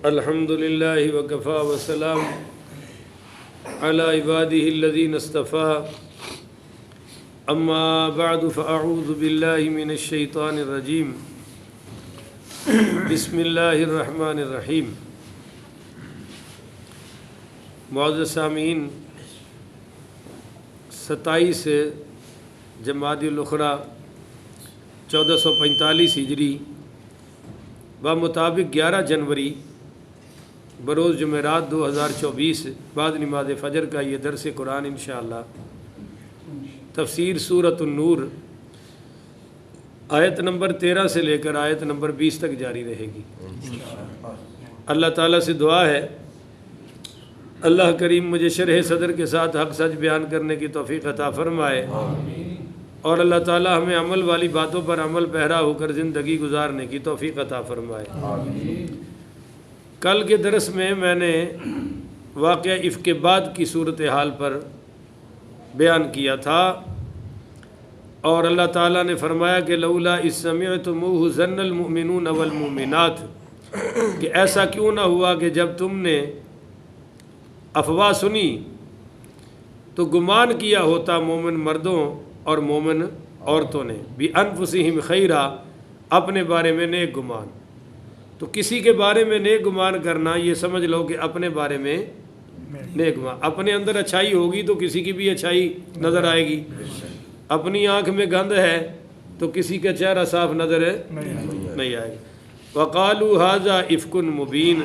الحمد للہ وکفا وسلام علی عباده الذین اصطفى اما بعد فاعوذ باللہ من الشیطان الرجیم بسم اللہ الرحمن الرحیم۔ معزز سامعین، 27 جمادی الاخری 1445 ہجری بمطابق 11 جنوری بروز جمعرات 2024 بعد نماز فجر کا یہ درس قرآن انشاءاللہ تفسیر سورۃ النور آیت نمبر 13 سے لے کر آیت نمبر 20 تک جاری رہے گی۔ اللہ تعالیٰ سے دعا ہے اللہ کریم مجھے شرح صدر کے ساتھ حق سچ بیان کرنے کی توفیق عطا فرمائے، اور اللہ تعالیٰ ہمیں عمل والی باتوں پر عمل پیرا ہو کر زندگی گزارنے کی توفیق عطا فرمائے۔ کل کے درس میں نے واقعہ افک بعد کی صورتحال پر بیان کیا تھا، اور اللہ تعالیٰ نے فرمایا کہ لولا اذ سمعتموہ ظن المؤمنون والمؤمنات، کہ ایسا کیوں نہ ہوا کہ جب تم نے افواہ سنی تو گمان کیا ہوتا مومن مردوں اور مومن عورتوں نے بِأَنفُسِهِمْ خَيْرًا، اپنے بارے میں نیک گمان۔ تو کسی کے بارے میں نیک گمان کرنا یہ سمجھ لو کہ اپنے بارے میں نیک گمان، اپنے اندر اچھائی ہوگی تو کسی کی بھی اچھائی نظر آئے گی، اپنی آنکھ میں گند ہے تو کسی کا چہرہ صاف نظر نہیں آئے گا۔ وَقَالُوا هَذَا إِفْكٌ مُبِينٌ،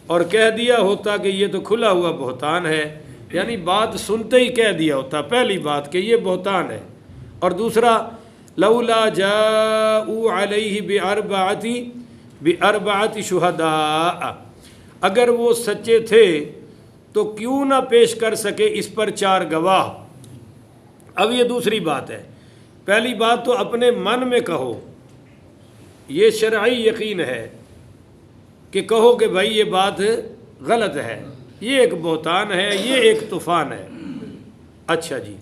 اور کہہ دیا ہوتا کہ یہ تو کھلا ہوا بہتان ہے، یعنی بات سنتے ہی کہہ دیا ہوتا پہلی بات کہ یہ بہتان ہے، اور دوسرا لولا جاءوا علیہ بأربعۃ شہداء، اگر وہ سچے تھے تو کیوں نہ پیش کر سکے اس پر 4 گواہ۔ اب یہ دوسری بات ہے، پہلی بات تو اپنے من میں کہو، یہ شرعی یقین ہے کہ کہو کہ بھائی یہ بات غلط ہے، یہ ایک بہتان ہے، یہ ایک طوفان ہے۔ اچھا جی،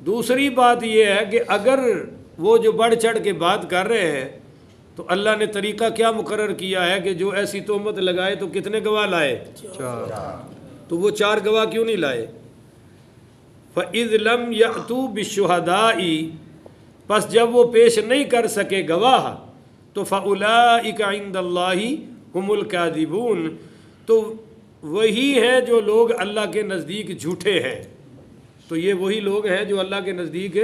دوسری بات یہ ہے کہ اگر وہ جو بڑھ چڑھ کے بات کر رہے ہیں تو اللہ نے طریقہ کیا مقرر کیا ہے کہ جو ایسی تہمت لگائے تو کتنے گواہ لائے؟ 4۔ تو وہ 4 گواہ کیوں نہیں لائے؟ فَإِذْ لَمْ يَأْتُوا بِالشُّهَدَاءِ، پس جب وہ پیش نہیں کر سکے گواہ تو فَأُولَئِكَ عِندَ اللَّهِ هُمُ الْكَاذِبُونَ، تو وہی ہیں جو لوگ اللہ کے نزدیک جھوٹے ہیں۔ تو یہ وہی لوگ ہیں جو اللہ کے نزدیک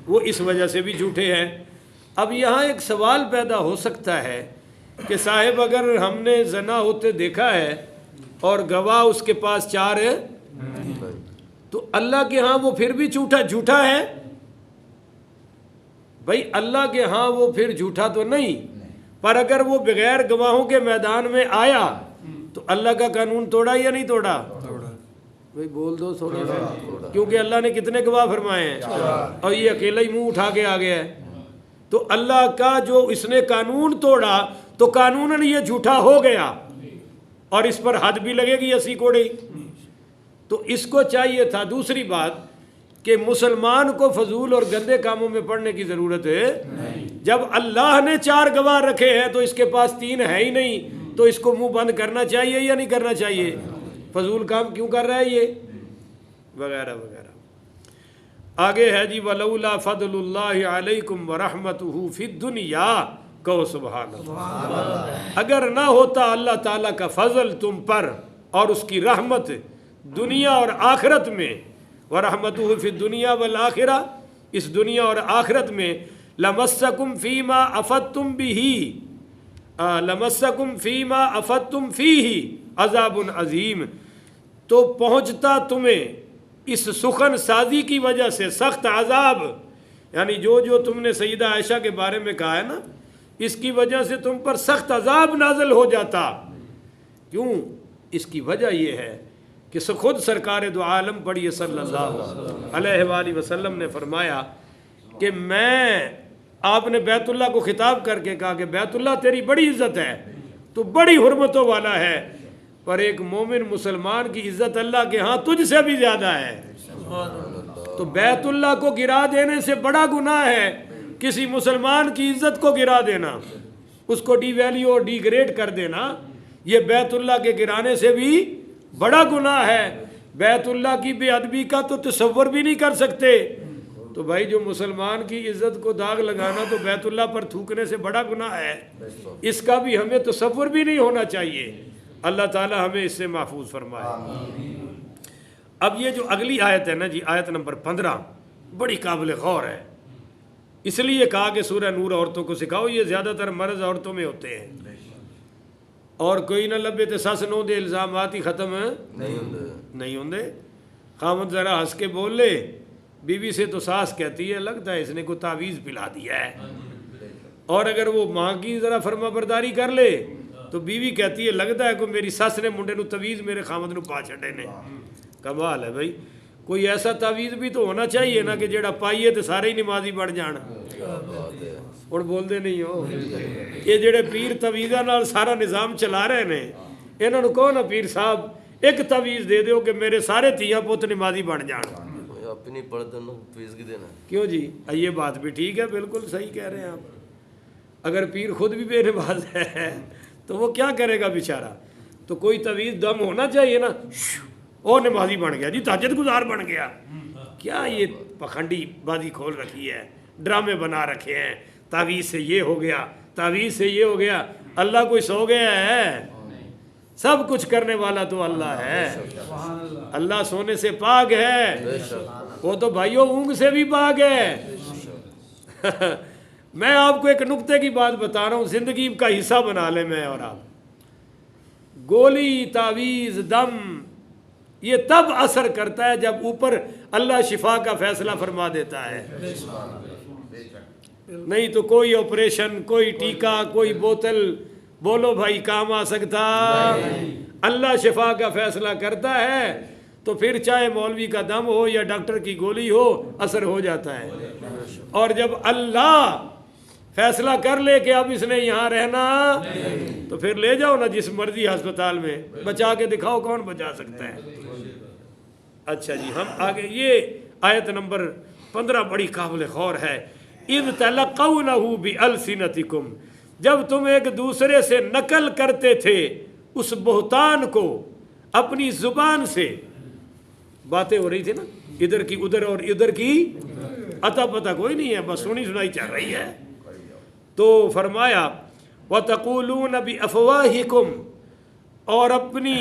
وہ اس وجہ سے بھی جھوٹے ہیں۔ اب یہاں ایک سوال پیدا ہو سکتا ہے کہ صاحب اگر ہم نے زنا ہوتے دیکھا ہے اور گواہ اس کے پاس 4 ہے تو اللہ کے ہاں وہ پھر بھی جھوٹا ہے؟ بھائی اللہ کے ہاں وہ پھر جھوٹا تو نہیں، پر اگر وہ بغیر گواہوں کے میدان میں آیا تو اللہ کا قانون توڑا یا نہیں توڑا؟ بھائی بول دو تھوڑا سا، کیونکہ اللہ نے کتنے گواہ فرمائے ہیں اور یہ اکیلا ہی منہ اٹھا کے آ گیا ہے۔ تو اللہ کا جو اس نے قانون توڑا تو قانوناً یہ جھوٹا ہو گیا، اور اس پر حد بھی لگے گی 80 کوڑی۔ تو اس کو چاہیے تھا دوسری بات کہ مسلمان کو فضول اور گندے کاموں میں پڑنے کی ضرورت ہے۔ جب اللہ نے 4 گواہ رکھے ہیں تو اس کے پاس 3 ہے ہی نہیں، تو اس کو منہ بند کرنا چاہیے یا نہیں کرنا چاہیے؟ فضول کام کیوں کر رہا ہے یہ، وغیرہ وغیرہ۔ آگے ہے جی وَلَوْلَا فَضْلُ اللَّهِ عَلَيْكُمْ وَرَحْمَتُهُ فِي الدُّنْيَا، کہو سبحان اللہ۔ اگر نہ ہوتا اللہ تعالیٰ کا فضل تم پر اور اس کی رحمت دنیا اور آخرت میں، وَرَحْمَتُهُ فِي الدُّنْيَا وَالْآخِرَةِ، اس دنیا اور آخرت میں، لَمَسَّكُمْ فِي مَا أَفَدْتُمْ بِهِ، لَمَسَّكُمْ فِي مَا أَفَدْتُمْ فِيهِ عَذَابٌ عَظِيمٌ، تو پہنچتا تمہیں اس سخن سازی کی وجہ سے سخت عذاب، یعنی جو تم نے سیدہ عائشہ کے بارے میں کہا ہے نا، اس کی وجہ سے تم پر سخت عذاب نازل ہو جاتا۔ کیوں؟ اس کی وجہ یہ ہے کہ خود سرکار دو عالم پڑھیے صلی اللہ علیہ وآلہ وسلم نے فرمایا کہ آپ نے بیت اللہ کو خطاب کر کے کہا کہ بیت اللہ تیری بڑی عزت ہے، تو بڑی حرمتوں والا ہے، پر ایک مومن مسلمان کی عزت اللہ کے ہاں تجھ سے بھی زیادہ ہے۔ تو بیت اللہ کو گرا دینے سے بڑا گناہ ہے کسی مسلمان کی عزت کو گرا دینا، اس کو ڈی ویلیو اور ڈی گریڈ کر دینا، یہ بیت اللہ کے گرانے سے بھی بڑا گناہ ہے، بیت اللہ کی بے ادبی کا تو تصور بھی نہیں کر سکتے۔ تو بھائی جو مسلمان کی عزت کو داغ لگانا تو بیت اللہ پر تھوکنے سے بڑا گناہ ہے، اس کا بھی ہمیں تصور بھی نہیں ہونا چاہیے۔ اللہ تعالی ہمیں اس سے محفوظ فرمائے۔ اب یہ جو اگلی آیت ہے نا جی، آیت نمبر 15 بڑی قابل غور ہے، اس لیے کہا کہ سورہ نور عورتوں کو سکھاؤ، یہ زیادہ تر مرض عورتوں میں ہوتے ہیں، اور کوئی نہ لبے تے سس نو دے الزامات ہی ختم نہیں ہوندے۔ خامد ذرا ہنس کے بول لے، بیوی سے تو ساس کہتی ہے لگتا ہے اس نے کوئی تعویذ پلا دیا ہے، اور اگر وہ ماں کی ذرا فرما برداری کر لے تو بیوی کہتی ہے لگتا ہے کوئی میری سس نے منڈے نو تعویذ میرے خامد نو پا چھڑے نے۔ کمال ہے بھائی، کوئی ایسا تعویذ بھی تو ہونا چاہیے نا کہ جیڑا پائیے تو سارے ہی نمازی بڑھ جان۔ اور بول دے نہیں ہو، یہ جڑے پیر تعویذاں نال سارا نظام چلا رہے نے، انہوں نے کہو نا پیر صاحب ایک تعویذ دے دیو کہ میرے سارے تیاں پوت نمازی بن جان۔ اپنی پڑھتے نا فیس کی دینا کیوں جی؟ یہ بات بھی ٹھیک ہے، بالکل صحیح کہہ رہے ہیں آپ۔ اگر پیر خود بھی بے نماز ہے تو وہ کیا کرے گا بیچارہ؟ تو کوئی تعویذ دم ہونا چاہیے نا، وہ نمازی بن گیا جی، تہجد گزار بن گیا۔ کیا یہ پکھنڈی بازی کھول رکھی ہے، ڈرامے بنا رکھے ہیں، تعویذ سے یہ ہو گیا، تعویذ سے یہ ہو گیا۔ اللہ کوئی سو گیا ہے؟ سب کچھ کرنے والا تو اللہ ہے، اللہ سونے سے پاک ہے، وہ تو بھائیوں اونگ سے بھی پاک ہے۔ میں آپ کو ایک نقطے کی بات بتا رہا ہوں، زندگی کا حصہ بنا لیں میں اور آپ۔ گولی، تعویذ، دم یہ تب اثر کرتا ہے جب اوپر اللہ شفا کا فیصلہ فرما دیتا ہے، نہیں تو کوئی آپریشن، کوئی ٹیکہ، کوئی بوتل بولو بھائی کام آ سکتا؟ اللہ شفا کا فیصلہ کرتا ہے تو پھر چاہے مولوی کا دم ہو یا ڈاکٹر کی گولی ہو، اثر ہو جاتا ہے۔ اور جب اللہ فیصلہ کر لے کہ اب اس نے یہاں رہنا تو پھر لے جاؤ نا جس مرضی ہسپتال میں، بچا کے دکھاؤ کون بچا سکتا ہے۔ اچھا جی، ہم آگے یہ آیت نمبر 15 بڑی قابل غور ہے۔ اِذْ تَلَقَّوْنَهُ بِأَلْسِنَتِكُمْ، جب تم ایک دوسرے سے نقل کرتے تھے اس بہتان کو اپنی زبان سے، باتیں ہو رہی تھی نا ادھر کی ادھر اور ادھر کی عطا پتہ کوئی نہیں ہے، بس سنی سنائی چل رہی ہے۔ تو فرمایا وَتَقُولُونَ بِأَفْوَاهِكُمْ، اور اپنی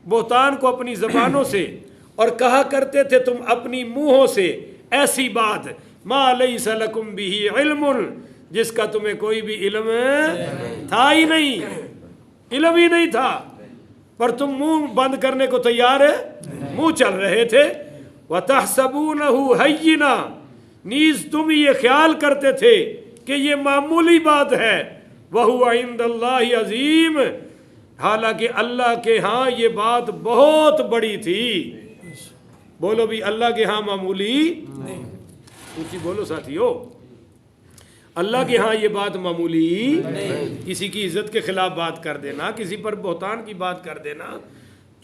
بہتان کو اپنی زبانوں سے، اور کہا کرتے تھے تم اپنی منہوں سے ایسی بات مَا لَيْسَ لَكُمْ بِهِ عِلْمٌ، جس کا تمہیں کوئی بھی علم تھا ہی نہیں، علم ہی نہیں تھا، پر تم منہ بند کرنے کو تیار ہے، منہ چل رہے تھے۔ وَتَحْسَبُونَهُ هَيِّنًا، نیز تم یہ خیال کرتے تھے کہ یہ معمولی بات ہے، وَهُوَ عِندَ اللَّهِ عَظِيمٌ، حالانکہ اللہ کے ہاں یہ بات بہت بڑی تھی۔ بولو بھی اللہ کے ہاں معمولی نہیں، اونچی بولو ساتھیو، اللہ کے ہاں یہ بات معمولی نہیں۔ کسی کی عزت کے خلاف بات کر دینا، کسی پر بہتان کی بات کر دینا،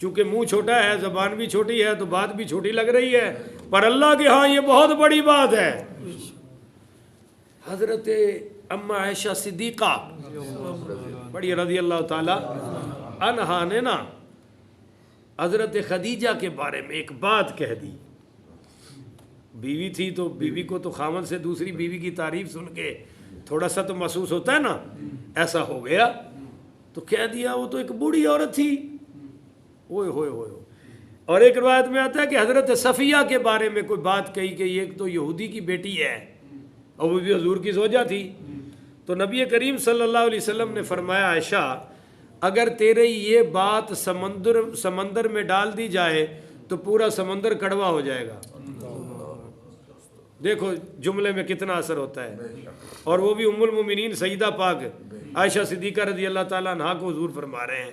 چونکہ منہ چھوٹا ہے، زبان بھی چھوٹی ہے تو بات بھی چھوٹی لگ رہی ہے، پر اللہ کے ہاں یہ بہت بڑی بات ہے۔ حضرت اما عائشہ صدیقہ بڑی رضی اللہ تعالی عنہا نے نا حضرت خدیجہ کے بارے میں ایک بات کہہ دی۔ بیوی تھی تو بیوی کو تو خامد سے دوسری بیوی کی تعریف سن کے تھوڑا سا تو محسوس ہوتا ہے نا، ایسا ہو گیا تو کہہ دیا وہ تو ایک بوڑھی عورت تھی، اوئے ہوئے ہوئے۔ اور ایک روایت میں آتا ہے کہ حضرت صفیہ کے بارے میں کوئی بات کہی کہ یہ تو یہودی کی بیٹی ہے، اور وہ بھی حضور کی زوجہ تھی۔ تو نبی کریم صلی اللہ علیہ وسلم نے فرمایا عائشہ اگر تیرے یہ بات سمندر میں ڈال دی جائے تو پورا سمندر کڑوا ہو جائے گا۔ دیکھو جملے میں کتنا اثر ہوتا ہے، اور وہ بھی ام المومنین سیدہ پاک عائشہ صدیقہ رضی اللہ تعالیٰ عنہا کو حضور فرما رہے ہیں۔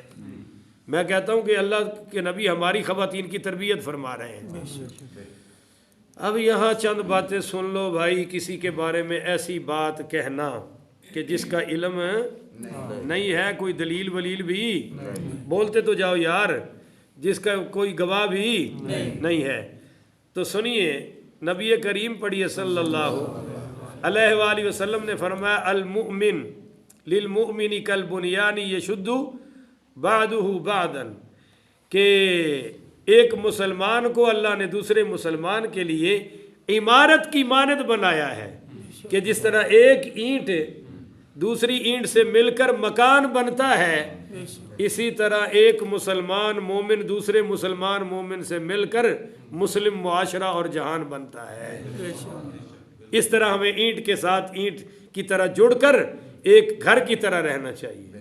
میں کہتا ہوں کہ اللہ کے نبی ہماری خواتین کی تربیت فرما رہے ہیں۔ اب یہاں چند باتیں سن لو بھائی، کسی کے بارے میں ایسی بات کہنا کہ جس کا علم نہیں ہے، کوئی دلیل ولیل بھی بولتے تو جاؤ یار، جس کا کوئی گواہ بھی نہیں ہے۔ تو سنیے، نبی کریم پڑھیے صلی اللہ علیہ وآلہ وسلم نے فرمایا المؤمن للمؤمن کالبنیان یشد بعدہ بعدن، کہ ایک مسلمان کو اللہ نے دوسرے مسلمان کے لیے عمارت کی مانند بنایا ہے، کہ جس طرح ایک اینٹ دوسری اینٹ سے مل کر مکان بنتا ہے، اسی طرح ایک مسلمان مومن دوسرے مسلمان مومن سے مل کر مسلم معاشرہ اور جہان بنتا ہے۔ اس طرح ہمیں اینٹ کے ساتھ اینٹ کی طرح جڑ کر ایک گھر کی طرح رہنا چاہیے۔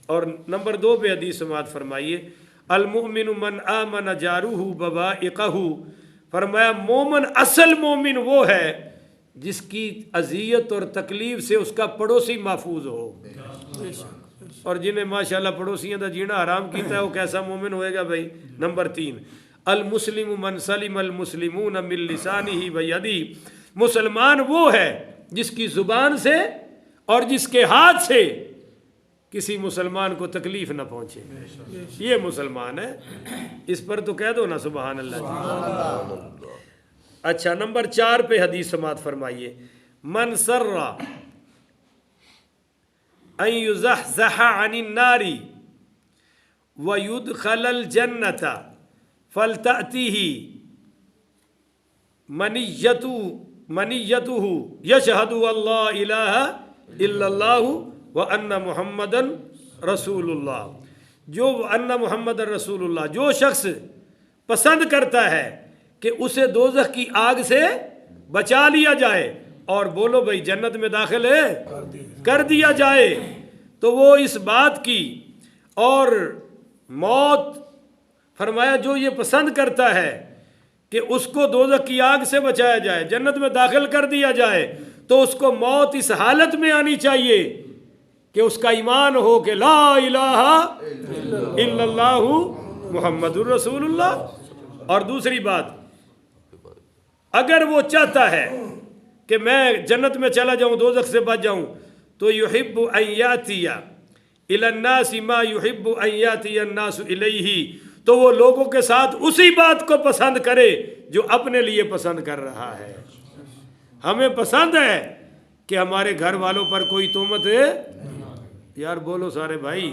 اور نمبر 2 پہ حدیث سماعت فرمائیے، المؤمن من آمن جارہ ببائقہ، فرمایا مومن، اصل مومن وہ ہے جس کی اذیت اور تکلیف سے اس کا پڑوسی محفوظ ہو۔ اور جنہیں ماشاءاللہ پڑوسیوں کا جینا حرام کیتا ہے وہ کیسا مومن ہوئے گا بھائی؟ نمبر 3، المسلم من سلم المسلمون من لسانہ ویدہ، مسلمان وہ ہے جس کی زبان سے اور جس کے ہاتھ سے کسی مسلمان کو تکلیف نہ پہنچے، یہ مسلمان ہے۔ اس پر تو کہہ دو نا سبحان اللہ۔ اچھا، نمبر 4 پہ حدیث سماعت فرمائیے، من سر ان یزحزح عن النار ویدخل الجنۃ فلتأتیہ منیتہ یشہد ان لا الہ الا اللہ وان محمد رسول اللہ، جو ان محمد رسول اللہ، جو شخص پسند کرتا ہے کہ اسے دوزخ کی آگ سے بچا لیا جائے اور بولو بھائی جنت میں داخل ہے کر دیا جائے، تو وہ اس بات کی اور موت، فرمایا جو یہ پسند کرتا ہے کہ اس کو دوزخ کی آگ سے بچایا جائے، جنت میں داخل کر دیا جائے، تو اس کو موت اس حالت میں آنی چاہیے کہ اس کا ایمان ہو کہ لا الہ الا اللہ محمد الرسول اللہ۔ اور دوسری بات، اگر وہ چاہتا ہے کہ میں جنت میں چلا جاؤں، دوزخ سے بچ جاؤں، تو یحب ان یاتی الی الناس ما یحب ان یاتی الناس الیہ، تو وہ لوگوں کے ساتھ اسی بات کو پسند کرے جو اپنے لیے پسند کر رہا ہے۔ ہمیں پسند ہے کہ ہمارے گھر والوں پر کوئی تہمت ہے، یار بولو سارے بھائی،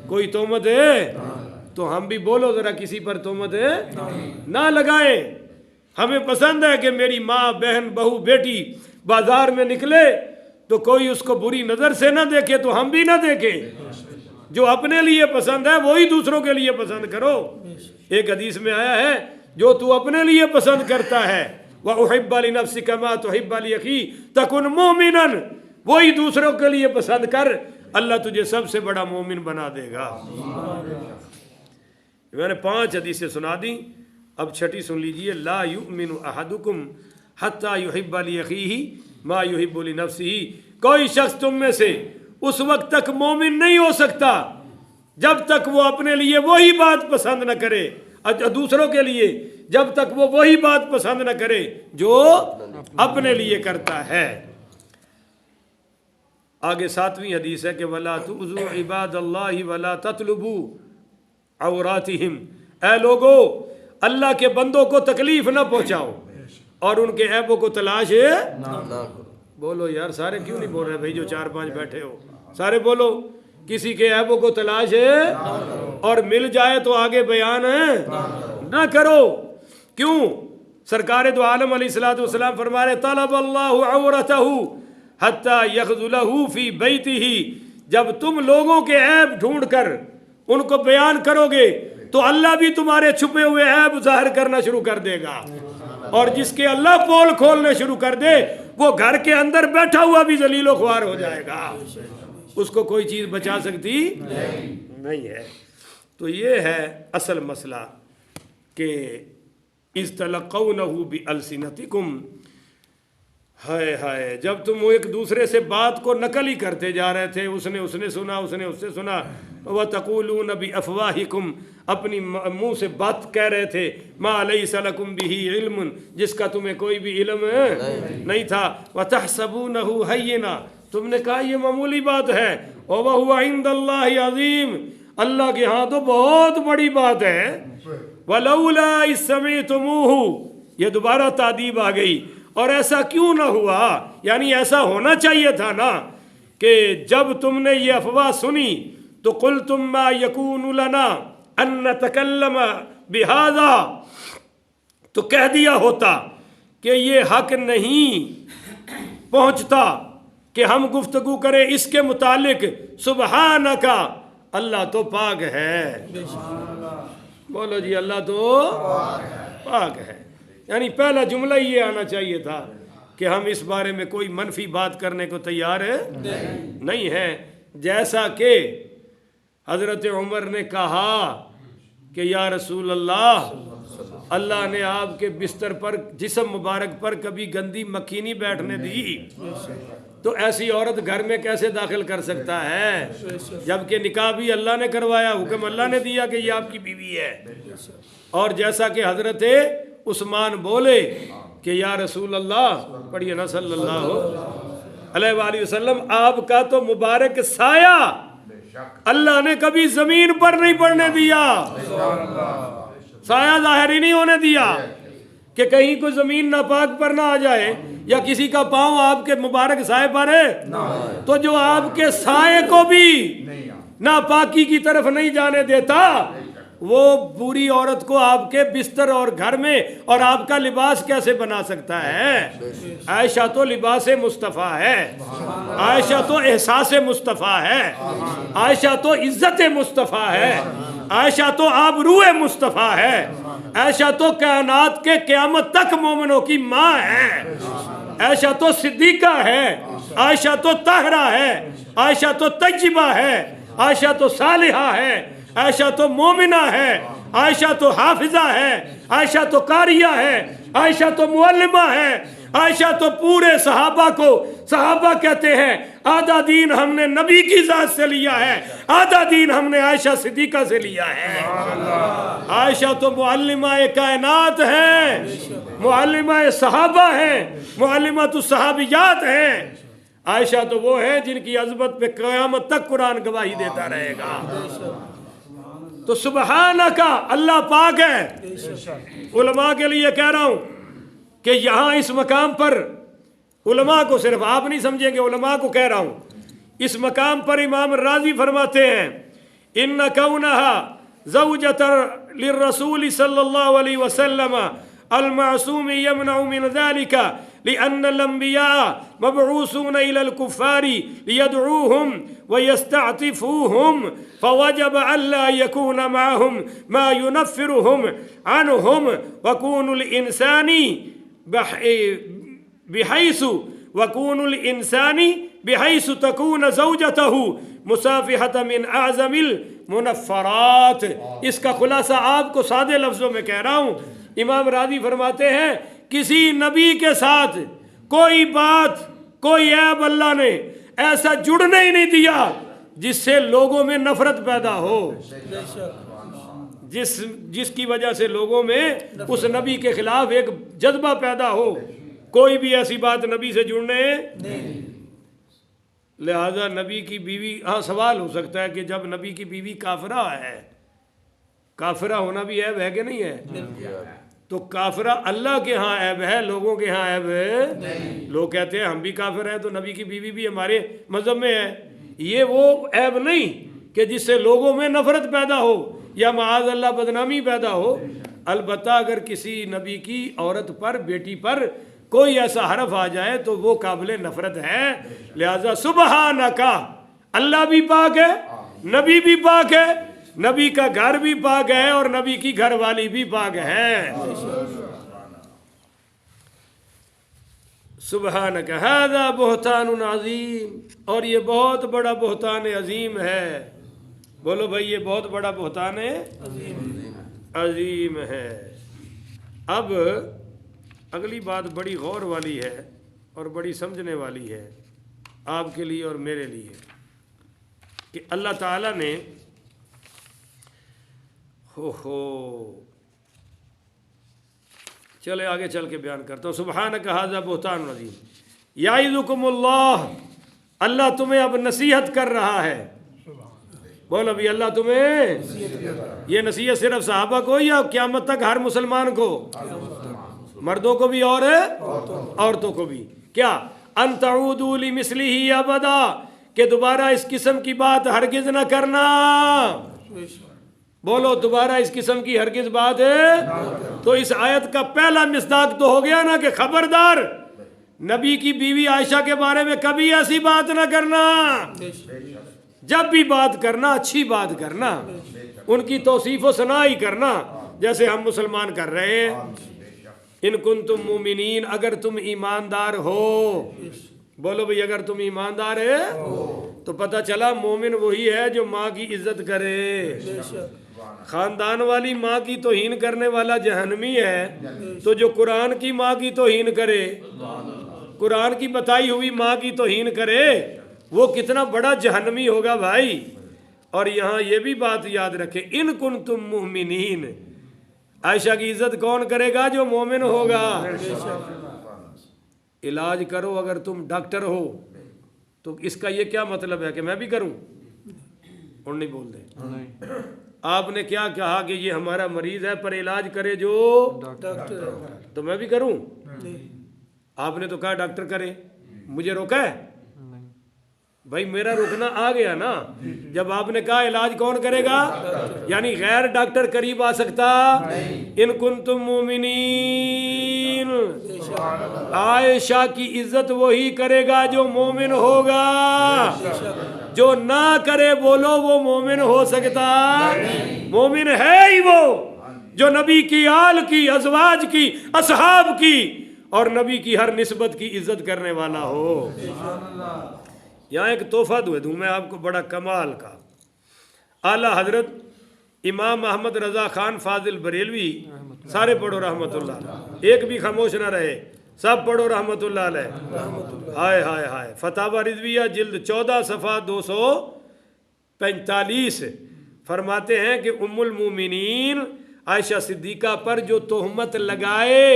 کوئی تہمت ہے تو ہم بھی بولو ذرا کسی پر تہمت ہے نہ لگائیں۔ ہمیں پسند ہے کہ میری ماں، بہن، بہو، بیٹی بازار میں نکلے تو کوئی اس کو بری نظر سے نہ دیکھے، تو ہم بھی نہ دیکھیں۔ جو اپنے لیے پسند ہے وہی دوسروں کے لیے پسند کرو۔ ایک حدیث میں آیا ہے جو تو اپنے لیے پسند کرتا ہے، وَأُحِبَّ لِنَفْسِكَ مَا تُحِبَّ لِأَخِيكَ تَكُنْ مُؤْمِنًا، وہی دوسروں کے لیے پسند کر، اللہ تجھے سب سے بڑا مومن بنا دے گا۔ میں نے 5 حدیثیں سنا دیں، اب 6ٹھی سن لیجئے، لا یؤمن احدکم حتی یحب لأخیہ ما یحب لنفسہ، کوئی شخص تم میں سے اس وقت تک مومن نہیں ہو سکتا جب تک وہ اپنے لیے وہی بات پسند نہ کرے، دوسروں کے لیے جب تک وہ وہی بات پسند نہ کرے جو اپنے لیے کرتا ہے۔ آگے 7ویں حدیث ہے کہ وَلَا تُؤْذُوا عِبَادَ اللَّهِ وَلَا تَطْلُبُوا عَوْرَاتِهِمْ، اے لوگو اللہ کے بندوں کو تکلیف نہ پہنچاؤ اور ان کے عیبوں کو تلاش نہ کرو۔ بولو یار، سارے کیوں نہیں بول رہے بھائی؟ جو 4-5 بیٹھے ہو سارے بولو، کسی کے عیبوں کو تلاش اور مل جائے تو آگے بیان نہ کرو۔ کیوں؟ سرکار دو عالم علیہ الصلوۃ والسلام فرما رہے طلب اللہ عورتہ حتی یخذلہ فی بیتہ، جب تم لوگوں کے عیب ڈھونڈ کر ان کو بیان کرو گے تو اللہ بھی تمہارے چھپے ہوئے عیب ظاہر کرنا شروع کر دے گا، اور جس کے اللہ پول کھولنے شروع کر دے وہ گھر کے اندر بیٹھا ہوا بھی ذلیل و خوار ہو جائے گا، اس کو کوئی چیز بچا سکتی نہیں ہے۔ تو یہ ہے اصل مسئلہ کہ اذ تلقونہ بألسنتکم، ہائے ہائے، جب تم ایک دوسرے سے بات کو نقل ہی کرتے جا رہے تھے، اس نے سنا، اس نے اس سے سنا، وَتَقُولُونَ بِأَفْوَاهِكُمْ، اپنی منہ سے بات کہہ رہے تھے، مَا لَيْسَ لَكُمْ بِهِ عِلْمٌ، جس کا تمہیں کوئی بھی علم نہیں تھا، وَتَحْسَبُونَهُ هَيِّنًا، تم نے کہا یہ معمولی بات ہے، وَهُوَ عِندَ اللَّهِ عَظِيمٌ، اللہ کے ہاں تو بہت بڑی بات ہے، وَلَوْلَا إِذْ سَمِعْتُمُوهُ، یہ دوبارہ تعدیب آ گئی، اور ایسا کیوں نہ ہوا، یعنی ایسا ہونا چاہیے تھا نا کہ جب تم نے یہ افواہ سنی تو قلتم ما یکون لنا ان نتکلم بہذا، تو کہہ دیا ہوتا کہ یہ حق نہیں پہنچتا کہ ہم گفتگو کریں اس کے متعلق، سبحانک، اللہ تو پاک ہے، بولو جی اللہ تو پاک ہے۔ یعنی پہلا جملہ یہ آنا چاہیے تھا کہ ہم اس بارے میں کوئی منفی بات کرنے کو تیار نہیں ہے، جیسا کہ حضرت عمر نے کہا کہ یا رسول اللہ، اللہ نے آپ کے بستر پر، جسم مبارک پر کبھی گندی مکھی نہیں بیٹھنے دی، تو ایسی عورت گھر میں کیسے داخل کر سکتا ہے، جبکہ نکاح بھی اللہ نے کروایا، حکم اللہ نے دیا کہ یہ آپ کی بیوی ہے۔ اور جیسا کہ حضرت عثمان بولے کہ یا رسول اللہ، پڑھیے نا صلی اللہ علیہ وآلہ وسلم، آپ کا تو مبارک سایہ اللہ نے کبھی زمین پر نہیں پڑنے دیا، سایہ ظاہر ہی نہیں ہونے دیا کہ کہیں کوئی زمین ناپاک پر نہ آ جائے یا کسی کا پاؤں آپ کے مبارک سائے پر ہے، تو جو آپ کے سائے کو بھی ناپاکی کی طرف نہیں جانے دیتا، وہ بری عورت کو آپ کے بستر اور گھر میں اور آپ کا لباس کیسے بنا سکتا ہے؟ عائشہ تو لباس مصطفیٰ ہے، عائشہ تو احساس مصطفیٰ ہے، عائشہ تو عزت مصطفیٰ ہے، عائشہ تو آبرو مصطفیٰ ہے، عائشہ تو کائنات کے قیامت تک مومنوں کی ماں ہے، عائشہ تو صدیقہ ہے، عائشہ تو طاہرہ ہے، عائشہ تو طیبہ ہے، عائشہ تو صالحہ ہے، عائشہ تو مومنہ ہے، عائشہ تو حافظہ ہے، عائشہ تو قاریہ ہے، عائشہ تو معلمہ ہے، عائشہ تو پورے صحابہ کو، صحابہ کہتے ہیں آدھا دین ہم نے نبی کی ذات سے لیا ہے، آدھا دین ہم نے عائشہ صدیقہ سے لیا ہے۔ عائشہ تو معلمہ کائنات ہے، معلمہ صحابہ ہے، معلمہ تو صحابیات ہیں۔ عائشہ تو وہ ہے جن کی عظمت پہ قیامت تک قرآن گواہی دیتا رہے گا۔ تو سبحانک، اللہ پاک ہے۔ علماء کے لیے کہہ رہا ہوں کہ یہاں اس مقام پر علماء کو، صرف آپ نہیں سمجھیں گے، علماء کو کہہ رہا ہوں، اس مقام پر امام راضی فرماتے ہیں ان کونہا زوجۃ للرسول صلی اللہ علیہ وسلم المعصوم يمنع من ذلك لأن الأنبياء مبعوثون إلى الكفار ليدعوهم ويستعطفوهم فوجب ألا يكون معهم ما ينفرهم عنهم وكون الإنسان بحيث تكون زوجته مصافحة من أعظم المنفرات۔ اس کا خلاصہ آپ کو سادے لفظوں میں کہہ رہا ہوں۔ امام راضی فرماتے ہیں کسی نبی کے ساتھ کوئی بات، کوئی عیب اللہ نے ایسا جڑنے ہی نہیں دیا جس سے لوگوں میں نفرت پیدا ہو، جس کی وجہ سے لوگوں میں اس نبی کے خلاف ایک جذبہ پیدا ہو، کوئی بھی ایسی بات نبی سے جڑنے نہیں۔ لہذا نبی کی بیوی، ہاں سوال ہو سکتا ہے کہ جب نبی کی بیوی کافرہ ہے، کافرہ ہونا بھی عیب ہے کہ نہیں ہے؟ تو کافرہ اللہ کے ہاں عیب ہے، لوگوں کے ہاں عیب ہے؟ لوگ کہتے ہیں ہم بھی کافر ہیں تو نبی کی بیوی بھی ہمارے مذہب میں ہے، یہ وہ عیب نہیں کہ جس سے لوگوں میں نفرت پیدا ہو یا معاذ اللہ بدنامی پیدا ہو۔ البتہ اگر کسی نبی کی عورت پر، بیٹی پر کوئی ایسا حرف آ جائے تو وہ قابل نفرت ہے۔ لہذا سبحانک، اللہ بھی پاک ہے، نبی بھی پاک ہے، نبی کا گھر بھی پاک ہے اور نبی کی گھر والی بھی پاک ہے۔ سبحانک ھذا بہتان عظیم، اور یہ بہت بڑا بہتان عظیم ہے۔ بولو بھائی، یہ بہت بڑا بہتان عظیم ہے۔ اب اگلی بات بڑی غور والی ہے اور بڑی سمجھنے والی ہے آپ کے لیے اور میرے لیے، کہ اللہ تعالیٰ نے چلے آگے چل کے بیان کرتا ہوں۔ سبحانک ھذا بہتان عظیم یعظکم اللہ، اللہ تمہیں اب نصیحت کر رہا ہے۔ بولو بھی، اللہ تمہیں، یہ نصیحت صرف صحابہ کو یا قیامت تک ہر مسلمان کو؟ مردوں کو بھی اور عورتوں کو بھی۔ کیا؟ ان تعودوا لمثلہ ابدا، کہ دوبارہ اس قسم کی بات ہرگز نہ کرنا. بولو دوبارہ اس قسم کی ہرگز بات ہے. تو اس آیت کا پہلا مصداق تو ہو گیا نا کہ خبردار نبی کی بیوی عائشہ کے بارے میں کبھی ایسی بات نہ کرنا. جب بھی بات کرنا اچھی بات کرنا, ان کی توصیف و ثنا ہی کرنا جیسے ہم مسلمان کر رہے ہیں. ان کنتم مومنین, اگر تم ایماندار ہو. بولو بھئی اگر تم ایماندار ہے تو پتہ چلا مومن وہی ہے جو ماں کی عزت کرے. خاندان والی ماں کی توہین کرنے والا جہنمی ہے, تو جو قرآن کی ماں کی توہین کرے, قرآن کی بتائی ہوئی ماں کی توہین کرے, وہ کتنا بڑا جہنمی ہوگا بھائی. اور یہاں یہ بھی بات یاد رکھے, ان کنتم مومنین, عائشہ کی عزت کون کرے گا؟ جو مومن ہوگا. علاج کرو اگر تم ڈاکٹر ہو تو اس کا یہ کیا مطلب ہے کہ میں بھی کروں؟ اور نہیں بول دیں. آپ نے کیا کہا کہ یہ ہمارا مریض ہے پر علاج کرے جو ڈاکٹر, تو میں بھی کروں؟ آپ نے تو کہا ڈاکٹر کرے, مجھے روکا ہے؟ بھائی میرا رکنا آ گیا نا جب آپ نے کہا علاج کون کرے گا, یعنی غیر ڈاکٹر قریب آ سکتا. ان کنتم مومنین, عائشہ کی عزت وہی کرے گا جو مومن ہوگا. جو نہ کرے بولو وہ مومن ہو سکتا؟ مومن ہے ہی وہ جو نبی کی آل کی, ازواج کی, اصحاب کی اور نبی کی ہر نسبت کی عزت کرنے والا ہو. یہاں ایک تحفہ دوں میں آپ کو بڑا کمال کا. اعلیٰ حضرت امام محمد رضا خان فاضل بریلوی, سارے پڑھو رحمت اللہ علیہ, ایک بھی خاموش نہ رہے, سب پڑھو رحمت اللہ علیہ. ہائے ہائے ہائے. فتاوی رضویہ جلد 14 صفحہ 245 فرماتے ہیں کہ ام المومنین عائشہ صدیقہ پر جو تہمت لگائے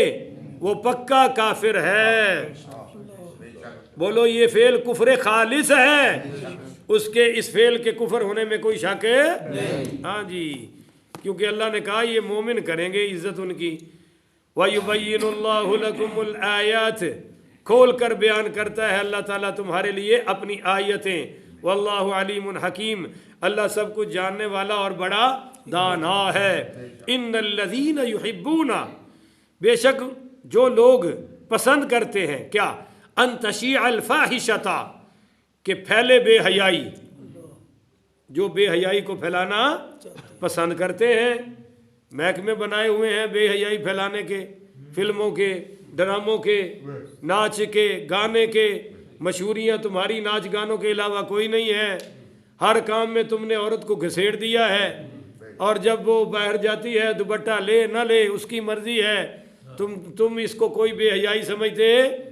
وہ پکا کافر ہے. بولو یہ فعل کفر خالص ہے, اس کے اس فعل کے کفر ہونے میں کوئی شک ہے؟ ہاں جی, کیونکہ اللہ نے کہا یہ مومن کریں گے عزت ان کی. وَيُبَيِّنُ اللَّهُ لَكُمُ الْآيَاتِ, کھول کر بیان کرتا ہے اللہ تعالیٰ تمہارے لیے اپنی آیتیں. وَاللَّهُ عَلِيمٌ حَكِيمٌ, اللہ سب کچھ جاننے والا اور بڑا دانا ہے. إِنَّ الَّذِينَ يُحِبُّونَ, بے شک جو لوگ پسند کرتے ہیں کیا, ان تشیع الفاحشۃ, کہ پھیلے بے حیائی, جو بے حیائی کو پھیلانا پسند کرتے ہیں. محکمے بنائے ہوئے ہیں بے حیائی پھیلانے کے, فلموں کے, ڈراموں کے, ناچ کے, گانے کے. مشہوریاں تمہاری ناچ گانوں کے علاوہ کوئی نہیں ہے. ہر کام میں تم نے عورت کو گھسیٹ دیا ہے, اور جب وہ باہر جاتی ہے دوپٹہ لے نہ لے اس کی مرضی ہے. تم اس کو کوئی بے حیائی سمجھتے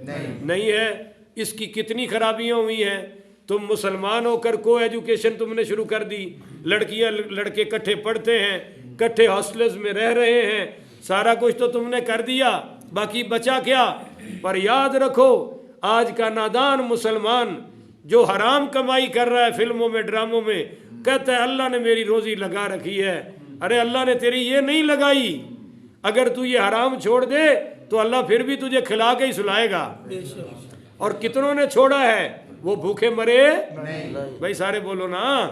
نہیں ہے. اس کی کتنی خرابیاں ہوئی ہیں. تم مسلمان ہو کر کو ایجوکیشن تم نے شروع کر دی, لڑکیاں لڑکے کٹھے پڑھتے ہیں, کٹھے ہاسٹلز میں رہ رہے ہیں, سارا کچھ تو تم نے کر دیا, باقی بچا کیا؟ پر یاد رکھو آج کا نادان مسلمان جو حرام کمائی کر رہا ہے فلموں میں ڈراموں میں, کہتا ہے اللہ نے میری روزی لگا رکھی ہے. ارے اللہ نے تیری یہ نہیں لگائی. اگر تو یہ حرام چھوڑ دے تو اللہ پھر بھی تجھے کھلا کے ہی سلائے گا. اور کتنوں نے چھوڑا ہے وہ بھوکے مرے؟ بھائی سارے بولو نا.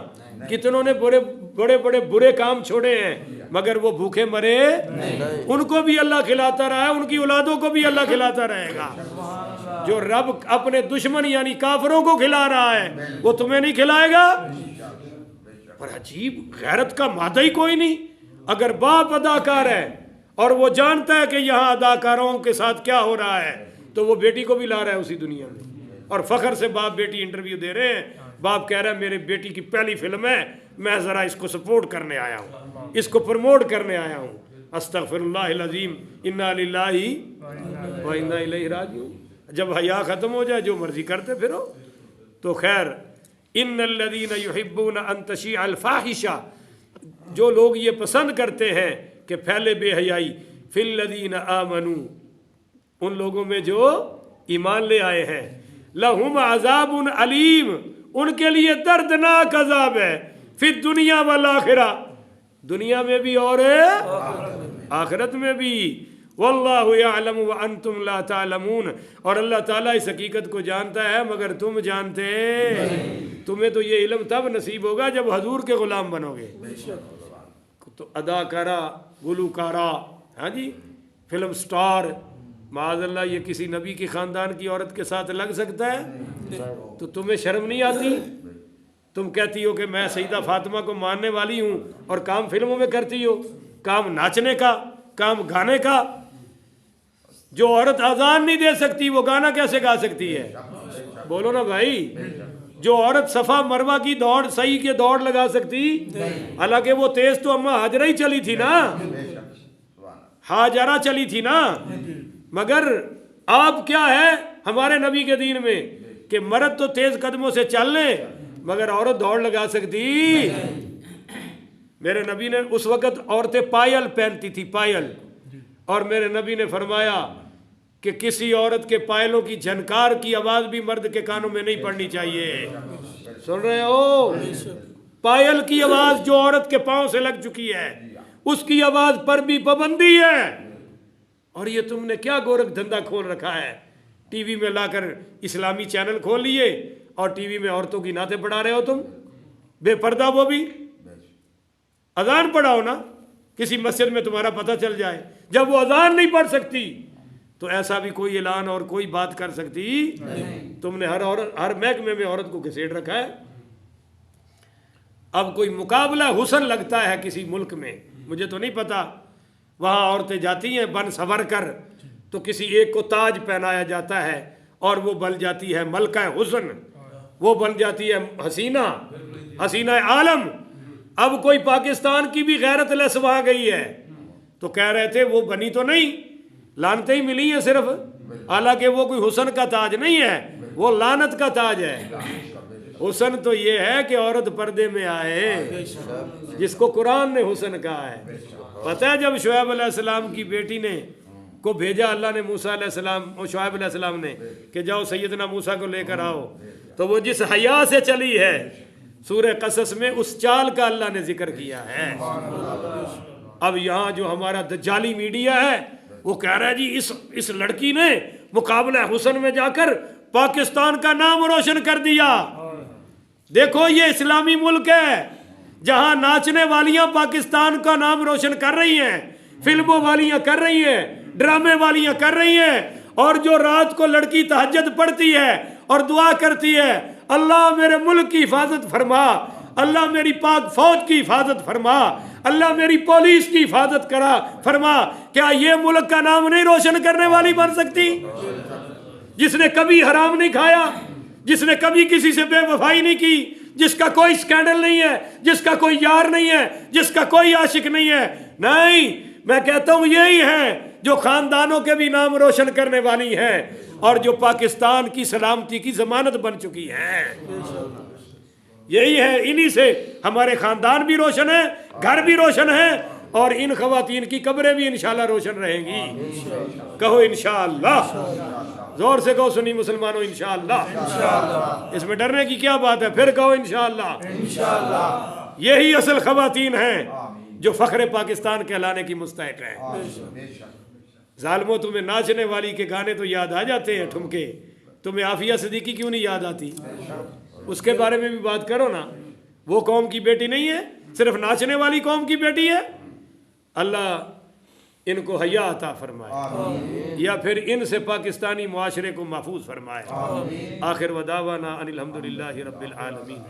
کتنوں نے بڑے بڑے برے کام چھوڑے ہیں مگر وہ بھوکے مرے؟ ان کو بھی اللہ کھلاتا رہا ہے, ان کی اولادوں کو بھی اللہ کھلاتا رہے گا. جو رب اپنے دشمن یعنی کافروں کو کھلا رہا ہے وہ تمہیں نہیں کھلائے گا؟ پر عجیب, غیرت کا مادہ ہی کوئی نہیں. اگر باپ اداکار ہے اور وہ جانتا ہے کہ یہاں اداکاروں کے ساتھ کیا ہو رہا ہے تو وہ بیٹی کو بھی لا رہا ہے اسی دنیا میں, اور فخر سے باپ بیٹی انٹرویو دے رہے ہیں. باپ کہہ رہا ہے میرے بیٹی کی پہلی فلم ہے, میں ذرا اس کو سپورٹ کرنے آیا ہوں, اس کو پروموٹ کرنے آیا ہوں. استغفر اللہ العظیم, انا للہ و انا الیہ راجعون. جب حیا ختم ہو جائے جو مرضی کرتے پھرو. تو خیر, ان الذین یحبون ان تشیع الفاحشہ, جو لوگ یہ پسند کرتے ہیں کہ پھیلے بے حیائی, فی الذین آمنوا, ان لوگوں میں جو ایمان لے آئے ہیں, لہم عذاب علیم, ان کے لیے دردناک عذاب ہے, فی الدنیا والآخرہ, دنیا میں بھی اور آخرت میں بھی. واللہ یعلم وانتم لا تعلمون، اور اللہ تعالیٰ اس حقیقت کو جانتا ہے مگر تم جانتے تمہیں تو یہ علم تب نصیب ہوگا جب حضور کے غلام بنو گے. تو اداکارہ، گلوکارہ، ہاں جی، فلم سٹار، معاذ اللہ یہ کسی نبی کی خاندان کی عورت کے ساتھ لگ سکتا ہے؟ تو تمہیں شرم نہیں آتی؟ تم کہتی ہو کہ میں سیدہ فاطمہ کو ماننے والی ہوں اور کام فلموں میں کرتی ہو، کام ناچنے کا، کام گانے کا. جو عورت اذان نہیں دے سکتی وہ گانا کیسے گا سکتی ہے؟ بولو نا بھائی. جو عورت صفا مروہ کی دوڑ صحیح کے دوڑ لگا سکتی، حالانکہ وہ تیز تو اما ہاجرہ ہی چلی تھی نا، ہاجرہ چلی تھی نا. مگر آپ کیا ہے ہمارے نبی کے دین میں کہ مرد تو تیز قدموں سے چل لیں مگر عورت دوڑ لگا سکتی؟ میرے نبی نے اس وقت عورتیں پائل پہنتی تھی، پائل، اور میرے نبی نے فرمایا کہ کسی عورت کے پائلوں کی جھنکار کی آواز بھی مرد کے کانوں میں نہیں پڑنی چاہیے. سن رہے ہو؟ پائل کی آواز جو عورت کے پاؤں سے لگ چکی ہے اس کی آواز پر بھی پابندی ہے. اور یہ تم نے کیا گورکھ دھندا کھول رکھا ہے؟ ٹی وی میں لا کر اسلامی چینل کھول لیے اور ٹی وی میں عورتوں کی نعتیں پڑھا رہے ہو تم، بے پردہ. وہ بھی اذان پڑھاؤ نا، کسی مسجد میں تمہارا پتہ چل جائے. جب وہ اذان نہیں پڑھ سکتی تو ایسا بھی کوئی اعلان اور کوئی بات کر سکتی؟ تم نے ہر محکمے میں عورت کو گھسیٹ رکھا ہے. اب کوئی مقابلہ حسن لگتا ہے کسی ملک میں، مجھے تو نہیں پتا، وہاں عورتیں جاتی ہیں بن سنور کر تو کسی ایک کو تاج پہنایا جاتا ہے اور وہ بن جاتی ہے ملکہ حسن، وہ بن جاتی ہے حسینہ، حسینہ عالم. اب کوئی پاکستان کی بھی غیرت لیس وہاں گئی ہے تو کہہ رہے تھے وہ بنی تو نہیں، لانتیں ہی ملی ہیں صرف، حالانکہ وہ کوئی حسن کا تاج نہیں ہے، وہ لعنت کا تاج ہے. حسن تو یہ ہے کہ عورت پردے میں آئے، جس کو قرآن نے حسن کہا ہے. پتہ ہے جب شعیب علیہ السلام کی بیٹی نے کو بھیجا اللہ نے موسیٰ علیہ السلام اور شعیب علیہ السلام نے کہ جاؤ سیدنا موسیٰ کو لے کر آؤ، تو وہ جس حیا سے چلی ہے سورہ قصص میں اس چال کا اللہ نے ذکر کیا ہے. اب یہاں جو ہمارا دجالی میڈیا ہے وہ کہہ رہا ہے جی اس لڑکی نے مقابلہ حسن میں جا کر پاکستان کا نام روشن کر دیا. دیکھو یہ اسلامی ملک ہے جہاں ناچنے والیاں پاکستان کا نام روشن کر رہی ہیں، فلموں والیاں کر رہی ہیں، ڈرامے والیاں کر رہی ہیں، اور جو رات کو لڑکی تہجد پڑھتی ہے اور دعا کرتی ہے اللہ میرے ملک کی حفاظت فرما، اللہ میری پاک فوج کی حفاظت فرما، اللہ میری پولیس کی حفاظت کرا فرما، کیا یہ ملک کا نام نہیں روشن کرنے والی بن سکتی؟ جس نے کبھی حرام نہیں کھایا، جس نے کبھی کسی سے بے وفائی نہیں کی، جس کا کوئی سکینڈل نہیں ہے، جس کا کوئی یار نہیں ہے، جس کا کوئی عاشق نہیں ہے. نہیں، میں کہتا ہوں یہی ہے جو خاندانوں کے بھی نام روشن کرنے والی ہیں اور جو پاکستان کی سلامتی کی ضمانت بن چکی ہیں. یہی ہے، انہی سے ہمارے خاندان بھی روشن ہیں، گھر بھی روشن ہیں، اور ان خواتین کی قبریں بھی انشاءاللہ روشن رہیں گی. کہو انشاءاللہ، زور سے کہو سنی مسلمانوں انشاءاللہ. اس میں ڈرنے کی کیا بات ہے؟ پھر کہو انشاءاللہ. یہی اصل خواتین ہیں جو فخر پاکستان کہلانے کی مستحق ہیں. ظالموں تمہیں ناچنے والی کے گانے تو یاد آ جاتے ہیں ٹھمکے، تمہیں عافیہ صدیقی کیوں نہیں یاد آتی؟ اس کے بارے میں بھی بات کرو نا. وہ قوم کی بیٹی نہیں ہے، صرف ناچنے والی قوم کی بیٹی ہے. اللہ ان کو حیا عطا فرمائے یا پھر ان سے پاکستانی معاشرے کو محفوظ فرمائے. آخر ودعوانا ان الحمدللہ رب العالمین.